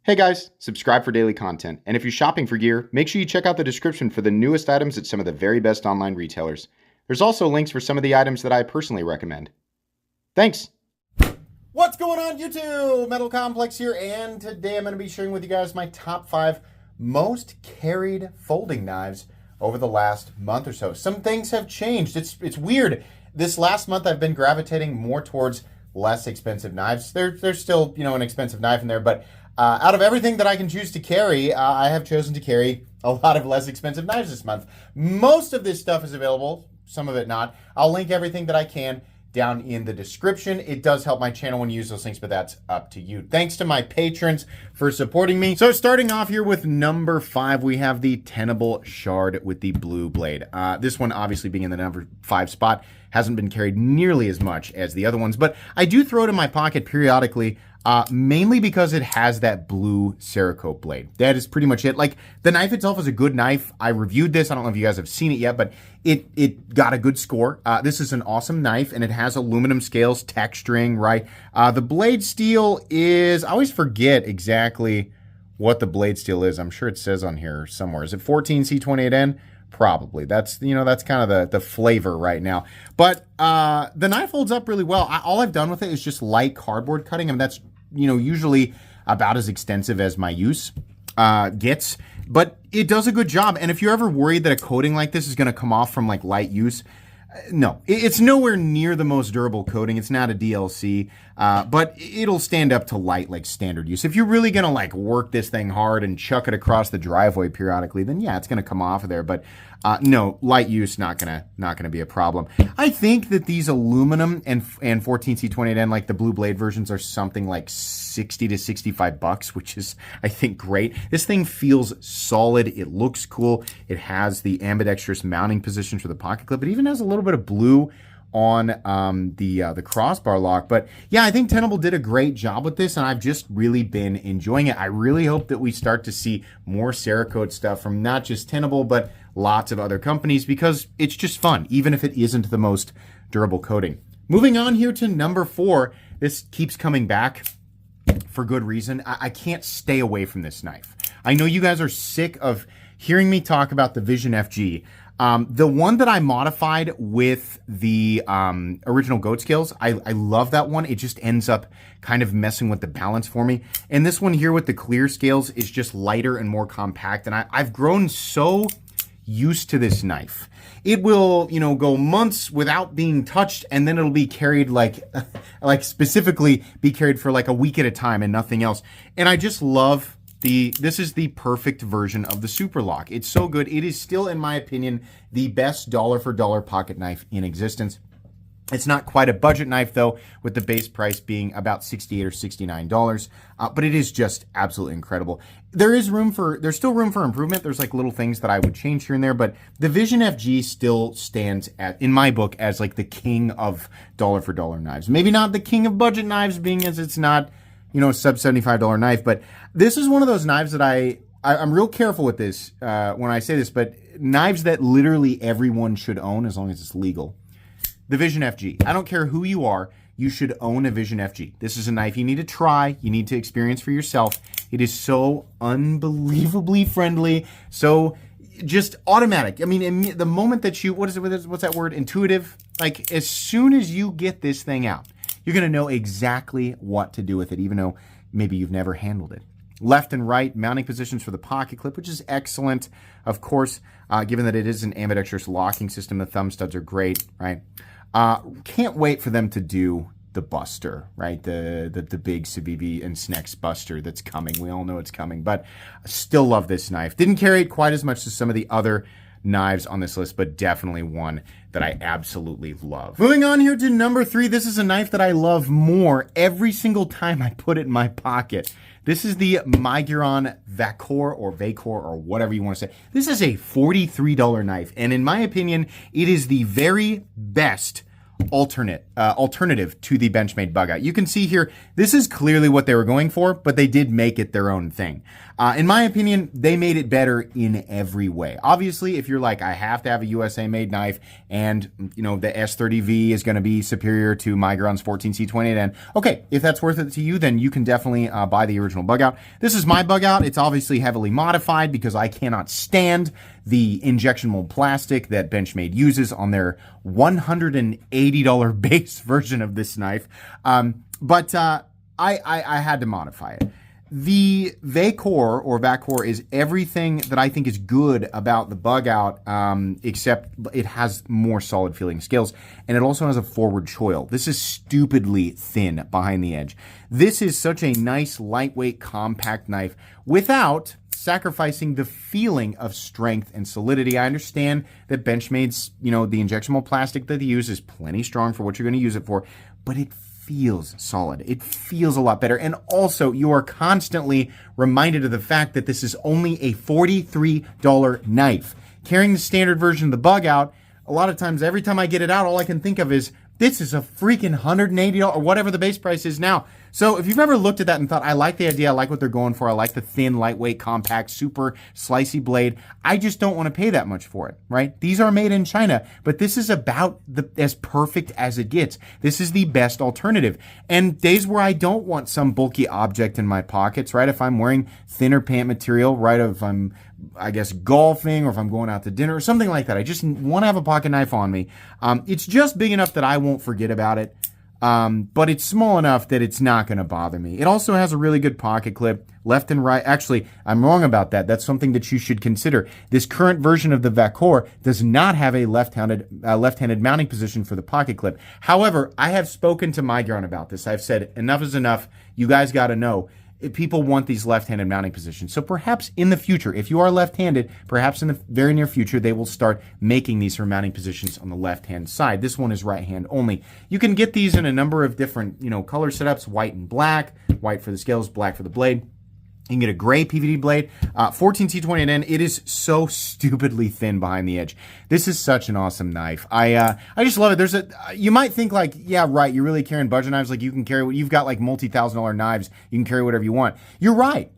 Hey guys, subscribe for daily content, and if you're shopping for gear, make sure you check out the description for the newest items at some of the very best online retailers. There's also links for some of the items that I personally recommend. Thanks! What's going on YouTube? Metal Complex here, and today I'm going to be sharing with you guys my top 5 most carried folding knives over the last month or so. Some things have changed. It's weird. This last month I've been gravitating more towards less expensive knives. There's still, an expensive knife in there, but out of everything that I can choose to carry, I have chosen to carry a lot of less expensive knives this month. Most of this stuff is available, some of it not. I'll link everything that I can down in the description. It does help my channel when you use those links, but that's up to you. Thanks to my patrons for supporting me. So starting off here with number 5, we have the Tenable Shard with the blue blade. This one obviously being in the number 5 spot hasn't been carried nearly as much as the other ones, but I do throw it in my pocket periodically, mainly because it has that blue Cerakote blade. That is pretty much it. Like, the knife itself is a good knife. I reviewed this. I don't know if you guys have seen it yet, but it got a good score. This is an awesome knife, and it has aluminum scales, texturing, right? The blade steel is, I always forget exactly what the blade steel is. I'm sure it says on here somewhere. Is it 14C28N? Probably. That's, that's kind of the flavor right now. But the knife holds up really well. All I've done with it is just light cardboard cutting. I mean, that's, usually about as extensive as my use gets. But it does a good job. And if you're ever worried that a coating like this is going to come off from like light use, no, it's nowhere near the most durable coating. It's not a DLC, but it'll stand up to light, like standard use. If you're really going to like work this thing hard and chuck it across the driveway periodically, then yeah, it's going to come off of there. But no, light use, not gonna be a problem. I think that these aluminum and 14C28N, like the blue blade versions, are something like 60 to 65 bucks, which is, I think, great. This thing feels solid. It looks cool. It has the ambidextrous mounting position for the pocket clip. It even has a little bit of blue on the crossbar lock. But yeah, I think Tenable did a great job with this, and I've just really been enjoying it. I really hope that we start to see more Cerakote stuff from not just Tenable, but lots of other companies, because it's just fun, even if it isn't the most durable coating. Moving on here to number 4. This keeps coming back for good reason. I can't stay away from this knife. I know you guys are sick of hearing me talk about the Vision FG. The one that I modified with the original goat scales, I love that one. It just ends up kind of messing with the balance for me. And this one here with the clear scales is just lighter and more compact. And I've grown so used to this knife. It will, go months without being touched, and then it'll be carried like specifically be carried for like a week at a time and nothing else. And I just love this is the perfect version of the Super Lock. It's so good. It is still, in my opinion, the best dollar for dollar pocket knife in existence. It's not quite a budget knife, though, with the base price being about $68 or $69, but it is just absolutely incredible. There's still room for improvement. There's like little things that I would change here and there, but the Vision FG still stands in my book as like the king of dollar for dollar knives. Maybe not the king of budget knives, being as it's not, a sub $75 knife, but this is one of those knives that I'm real careful with this when I say this, but knives that literally everyone should own as long as it's legal. The Vision FG. I don't care who you are, you should own a Vision FG. This is a knife you need to try, you need to experience for yourself. It is so unbelievably friendly, so just automatic. I mean, the moment that you, what's that word? Intuitive. Like, as soon as you get this thing out, you're gonna know exactly what to do with it, even though maybe you've never handled it. Left and right mounting positions for the pocket clip, which is excellent. Of course, given that it is an ambidextrous locking system, the thumb studs are great, right? Can't wait for them to do the Buster, right? The big Civivi and Snex Buster that's coming. We all know it's coming, but I still love this knife. Didn't carry it quite as much as some of the other knives on this list, but definitely one that I absolutely love. Moving on here to number 3. This is a knife that I love more every single time I put it in my pocket. This is the Maguron Vor or whatever you want to say. This is a $43 knife, and in my opinion, it is the very best alternative to the Benchmade bug out. You can see here, this is clearly what they were going for, but they did make it their own thing. In my opinion, they made it better in every way. Obviously, if you're like, I have to have a USA made knife and, you know, the S30V is going to be superior to Maguron's 14C28N. Okay, if that's worth it to you, then you can definitely buy the original bug out. This is my bug out. It's obviously heavily modified because I cannot stand the injection mold plastic that Benchmade uses on their $180 base version of this knife. But I had to modify it. The Vacor is everything that I think is good about the bug out, except it has more solid feeling scales, and it also has a forward choil. This is stupidly thin behind the edge. This is such a nice, lightweight, compact knife without sacrificing the feeling of strength and solidity. I understand that Benchmade's, you know, the injection mold plastic that they use is plenty strong for what you're going to use it for, but it feels solid. It feels a lot better. And also, you are constantly reminded of the fact that this is only a $43 knife. Carrying the standard version of the bug out, a lot of times, every time I get it out, all I can think of is, this is a freaking $180 or whatever the base price is now. So if you've ever looked at that and thought, I like the idea, I like what they're going for, I like the thin, lightweight, compact, super slicey blade, I just don't want to pay that much for it, right? These are made in China, but this is about as perfect as it gets. This is the best alternative. And days where I don't want some bulky object in my pockets, right? If I'm wearing thinner pant material, right? If I'm, I guess, golfing, or if I'm going out to dinner or something like that, I just want to have a pocket knife on me. It's just big enough that I won't forget about it. But it's small enough that it's not going to bother me. It also has a really good pocket clip, left and right. Actually, I'm wrong about that. That's something that you should consider. This current version of the Vacor does not have a left-handed mounting position for the pocket clip. However, I have spoken to Maguron about this. I've said enough is enough. You guys got to know. People want these left-handed mounting positions. So perhaps in the future, if you are left-handed, perhaps in the very near future, they will start making these for mounting positions on the left-hand side. This one is right-hand only. You can get these in a number of different, color setups, white and black, white for the scales, black for the blade. You can get a gray PVD blade, 14C28N. It is so stupidly thin behind the edge. This is such an awesome knife. I just love it. You might think like, yeah, right, you're really carrying budget knives. Like you can carry, you've got like multi-$1,000 knives. You can carry whatever you want. You're right.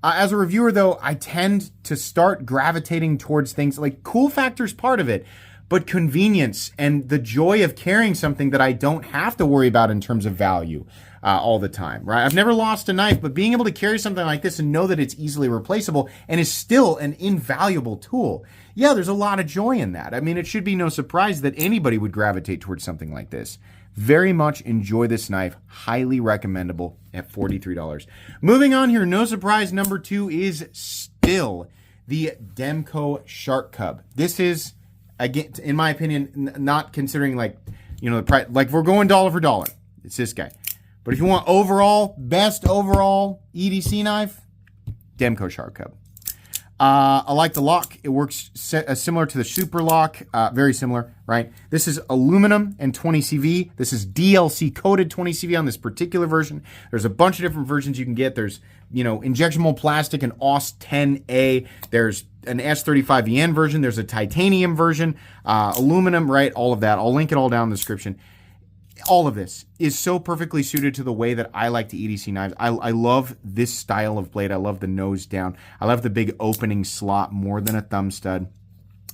As a reviewer though, I tend to start gravitating towards things like cool factor's part of it, but convenience and the joy of carrying something that I don't have to worry about in terms of value. All the time, right? I've never lost a knife, but being able to carry something like this and know that it's easily replaceable and is still an invaluable tool. Yeah, there's a lot of joy in that. I mean, it should be no surprise that anybody would gravitate towards something like this. Very much enjoy this knife. Highly recommendable at $43. Moving on here, no surprise, number 2 is still the Demco Shark Cub. This is, again, in my opinion, not considering like, the price, like if we're going dollar for dollar, it's this guy. But if you want best overall EDC knife, Demco Shard Cub. I like the lock. It works similar to the Super Lock. Very similar, right? This is aluminum and 20CV. This is DLC coated 20CV on this particular version. There's a bunch of different versions you can get. There's, injection mold plastic and OS 10A. There's an S35EN version. There's a titanium version, aluminum, right? All of that. I'll link it all down in the description. All of this is so perfectly suited to the way that I like to EDC knives. I love this style of blade. I love the nose down. I love the big opening slot more than a thumb stud.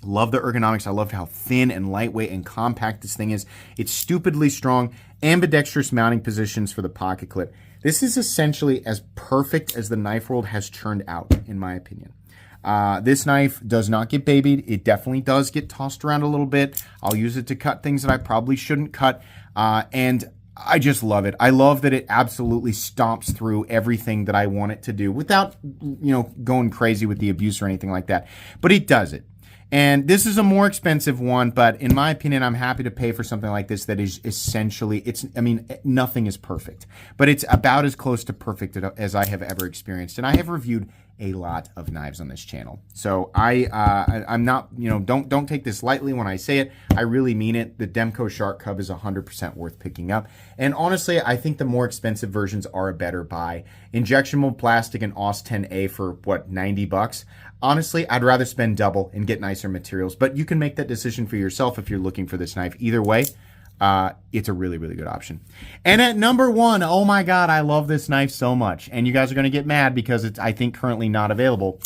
Love the ergonomics. I love how thin and lightweight and compact this thing is. It's stupidly strong. Ambidextrous mounting positions for the pocket clip. This is essentially as perfect as the knife world has churned out, in my opinion. This knife does not get babied. It definitely does get tossed around a little bit. I'll use it to cut things that I probably shouldn't cut. And I just love it. I love that it absolutely stomps through everything that I want it to do without, going crazy with the abuse or anything like that. But it does it. And this is a more expensive one, but in my opinion, I'm happy to pay for something like this that is essentially, nothing is perfect, but it's about as close to perfect as I have ever experienced. And I have reviewed a lot of knives on this channel. So I'm not, don't take this lightly when I say it. I really mean it. The Demco Shark Cub is 100% worth picking up. And honestly, I think the more expensive versions are a better buy. Injection mold plastic and OS 10A for what, $90? Honestly, I'd rather spend double and get nicer materials, but you can make that decision for yourself if you're looking for this knife. Either way, it's a really, really good option. And at number 1, oh my God, I love this knife so much. And you guys are going to get mad because it's, I think, currently not available.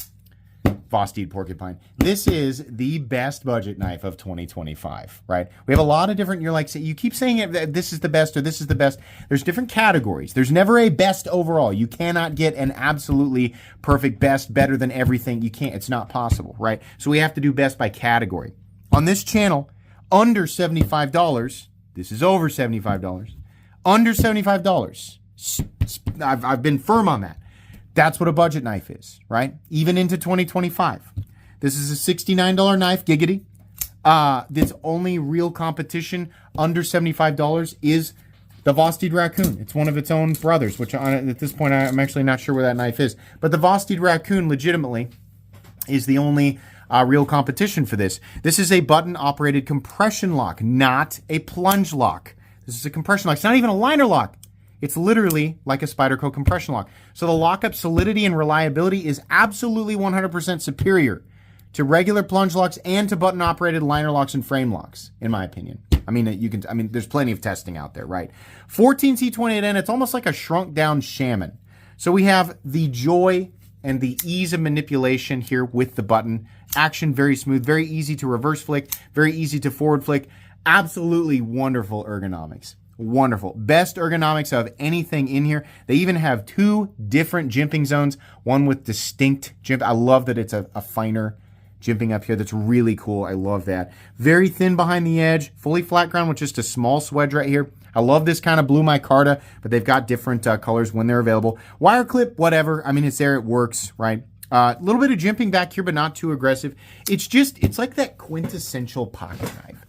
Vosted Porcupine. This is the best budget knife of 2025, right? We have a lot of different, you're like, you keep saying it, this is the best or this is the best. There's different categories. There's never a best overall. You cannot get an absolutely perfect best, better than everything. You can't, it's not possible, right? So we have to do best by category. On this channel, under $75, this is over $75, under $75. I've been firm on that. That's what a budget knife is, right? Even into 2025. This is a $69 knife, giggity. This only real competition under $75 is the Vosted Raccoon. It's one of its own brothers, which at this point I'm actually not sure where that knife is. But the Vosted Raccoon legitimately is the only real competition for this. This is a button-operated compression lock, not a plunge lock. This is a compression lock. It's not even a liner lock. It's literally like a Spyderco compression lock. So the lockup solidity and reliability is absolutely 100% superior to regular plunge locks and to button-operated liner locks and frame locks, in my opinion. I mean, there's plenty of testing out there, right? 14C28N, it's almost like a shrunk-down Shaman. So we have the joy and the ease of manipulation here with the button. Action very smooth, very easy to reverse flick, very easy to forward flick. Absolutely wonderful ergonomics. Wonderful. Best ergonomics of anything in here. They even have 2 different jimping zones, one with distinct jimp. I love that it's a finer jimping up here. That's really cool. I love that. Very thin behind the edge, fully flat ground with just a small swedge right here. I love this kind of blue micarta, but they've got different colors when they're available. Wire clip, whatever. I mean, it's there. It works, right? A little bit of jimping back here, but not too aggressive. It's like that quintessential pocket knife.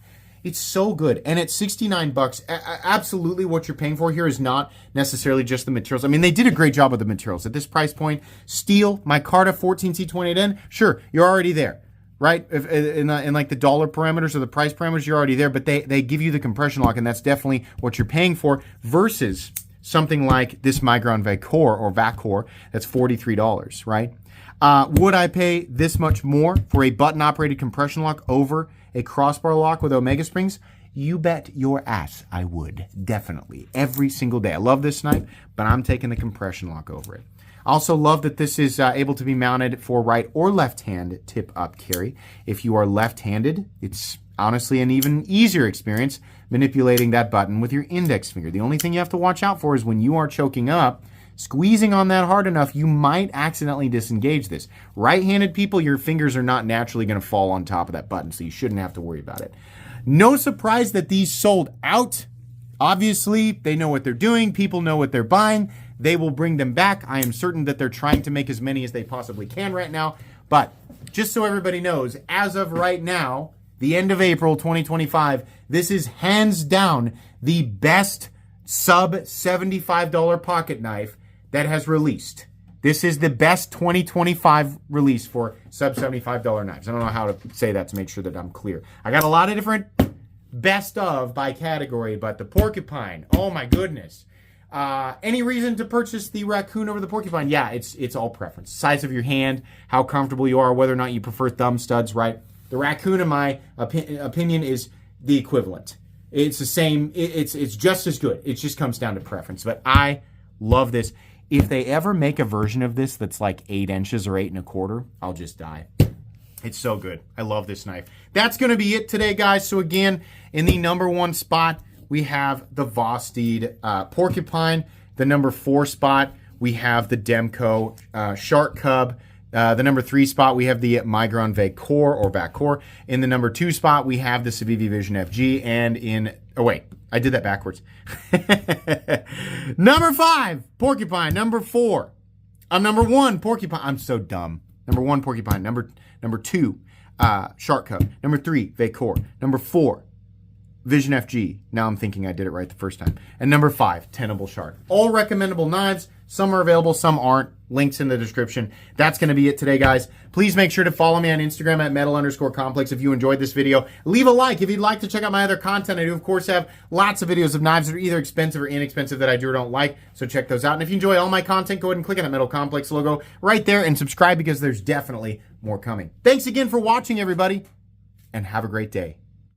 It's so good. And at $69, absolutely what you're paying for here is not necessarily just the materials. I mean, they did a great job with the materials. At this price point, steel, micarta, 14C28N, sure, you're already there, right? If, in like the dollar parameters or the price parameters, you're already there. But they give you the compression lock, and that's definitely what you're paying for versus something like this Maguron Vor that's $43, right? Would I pay this much more for a button-operated compression lock over a crossbar lock with Omega springs? You bet your ass I would. Definitely. Every single day. I love this knife, but I'm taking the compression lock over it. I also love that this is able to be mounted for right or left hand tip-up carry. If you are left-handed, it's honestly an even easier experience manipulating that button with your index finger. The only thing you have to watch out for is when you are choking up, squeezing on that hard enough, you might accidentally disengage this. Right-handed people, your fingers are not naturally going to fall on top of that button, so you shouldn't have to worry about it. No surprise that these sold out. Obviously, they know what they're doing. People know what they're buying. They will bring them back. I am certain that they're trying to make as many as they possibly can right now. But just so everybody knows, as of right now, the end of April 2025, this is hands down the best sub $75 pocket knife that has released. This is the best 2025 release for sub $75 knives. I don't know how to say that to make sure that I'm clear. I got a lot of different best of by category, but the Porcupine, oh my goodness. Any reason to purchase the Raccoon over the Porcupine? Yeah, it's all preference. Size of your hand, how comfortable you are, whether or not you prefer thumb studs, right? The Raccoon, in my opinion, is the equivalent. It's the same. It's just as good. It just comes down to preference. But I love this. If they ever make a version of this that's like 8 inches or 8 1/4, I'll just die. It's so good. I love this knife. That's going to be it today, guys. So again, in the number 1 spot, we have the Vosted Porcupine. The number 4 spot, we have the Demco Shark Cub. The number 3 spot, we have the Maguron Vor. In the number 2 spot, we have the Civivi Vision FG. And in, oh wait, I did that backwards. Number 5, Porcupine. Number 4, number 1, Porcupine. I'm so dumb. Number 1, Porcupine. Number 2, Shark Cub. Number 3, Vor. Number 4, Vision FG. Now I'm thinking I did it right the first time. And number 5, Tenable Shard. All recommendable knives. Some are available, some aren't. Links in the description. That's going to be it today, guys. Please make sure to follow me on Instagram at metal_complex if you enjoyed this video. Leave a like if you'd like to check out my other content. I do, of course, have lots of videos of knives that are either expensive or inexpensive that I do or don't like, so check those out. And if you enjoy all my content, go ahead and click on that Metal Complex logo right there and subscribe because there's definitely more coming. Thanks again for watching, everybody, and have a great day.